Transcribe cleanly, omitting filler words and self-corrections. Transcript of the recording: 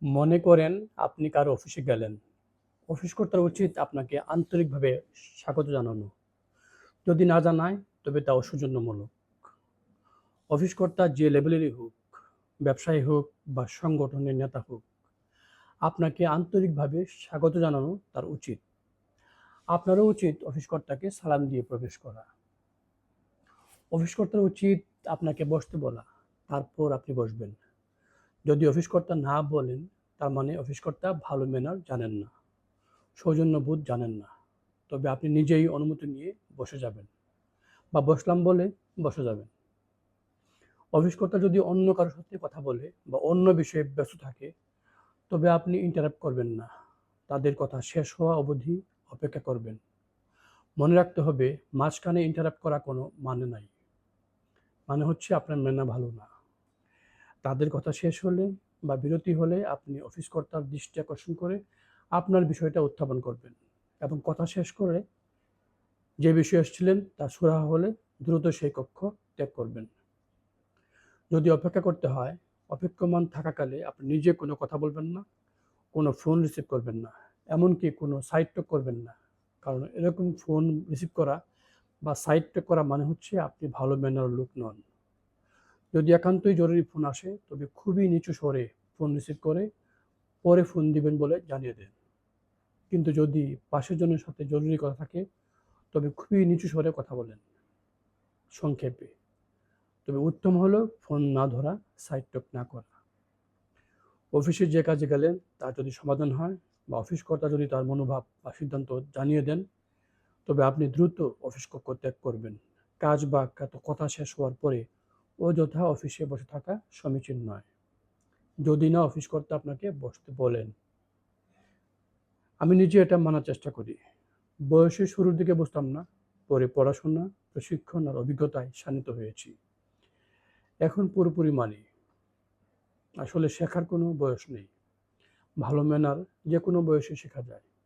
মনে করেন আপনি কারো অফিসে গেলেন। অফিস কর্তার উচিত আপনাকে আন্তরিকভাবে স্বাগত জানানো। যদি না জানায় তবে তা অসৌজন্যমূলক। অফিস কর্তা যে লেভেলেরই হোক, ব্যবসায়ী হোক বা সংগঠনের নেতা হোক, আপনাকে আন্তরিকভাবে স্বাগত জানানো তার উচিত। আপনারও উচিত অফিস কর্তাকে সালাম দিয়ে প্রবেশ করা। অফিস কর্তার উচিত আপনাকে বসতে বলা, তারপর আপনি বসবেন। যদি অফিস কর্তা না বলেন, তার মানে অফিস কর্তা ভালো ম্যানার জানেন না, সৌজন্যবোধ জানেন না। তবে আপনি নিজেই অনুমতি নিয়ে বসে যাবেন বা বসলাম বলে বসে যাবেন। অফিস কর্তা যদি অন্য কারোর সাথে কথা বলে বা অন্য বিষয়ে ব্যস্ত থাকে, তবে আপনি ইন্টারাপ্ট করবেন না। তাদের কথা শেষ হওয়া অবধি অপেক্ষা করবেন। মনে রাখতে হবে, মাঝখানে ইন্টারাপ্ট করা কোনো মানে নাই। মানে হচ্ছে আপনার ম্যানার ভালো না। তাদের কথা শেষ হলে বা বিরতি হলে আপনি অফিস কর্তার দৃষ্টি আকর্ষণ করে আপনার বিষয়টা উত্থাপন করবেন এবং কথা শেষ করে যে বিষয়ে এসেছিলেন তা সুরাহা হলে দ্রুত সেই কক্ষ ত্যাগ করবেন। যদি অপেক্ষা করতে হয়, অপেক্ষমান থাকাকালে আপনি নিজে কোনো কথা বলবেন না, কোনো ফোন রিসিভ করবেন না, এমনকি কোনো সাইড টক করবেন না। কারণ এরকম ফোন রিসিভ করা বা সাইড টক করা মানে হচ্ছে আপনি ভালো ম্যানার লোক নন। যদি একান্তই জরুরি ফোন আসে, তবে খুবই নিচু স্বরে ফোন রিসিভ করে পরে ফোন দিবেন বলে জানিয়ে দেন। কিন্তু যদি পাশের জনের সাথে জরুরি কথা থাকে, তবে খুবই নিচু স্বরে কথা বলেন, সংক্ষেপে। তবে উত্তম হলো ফোন না ধরা, সাইড টক না করা। অফিসে যে কাজে গেলেন তার যদি সমাধান হয় বা অফিস কর্তা যদি তার মনোভাব বা সিদ্ধান্ত জানিয়ে দেন, তবে আপনি দ্রুত অফিস কক্ষ ত্যাগ করবেন। কাজ বা কথা শেষ হওয়ার পরে অযথা অফিসে বসে থাকা সমীচীন নয়, যদি না অফিস কর্তা আপনাকে বসতে বলেন। আমি নিজে এটা মানার চেষ্টা করি। বয়সের শুরুর দিকে বসতাম না, পরে পড়াশোনা, প্রশিক্ষণ আর অভিজ্ঞতায় শানিত হয়েছি। এখন পুরোপুরি মানি। আসলে শেখার কোনো বয়স নেই। ভালো ম্যানার যে কোনো বয়সে শেখা যায়।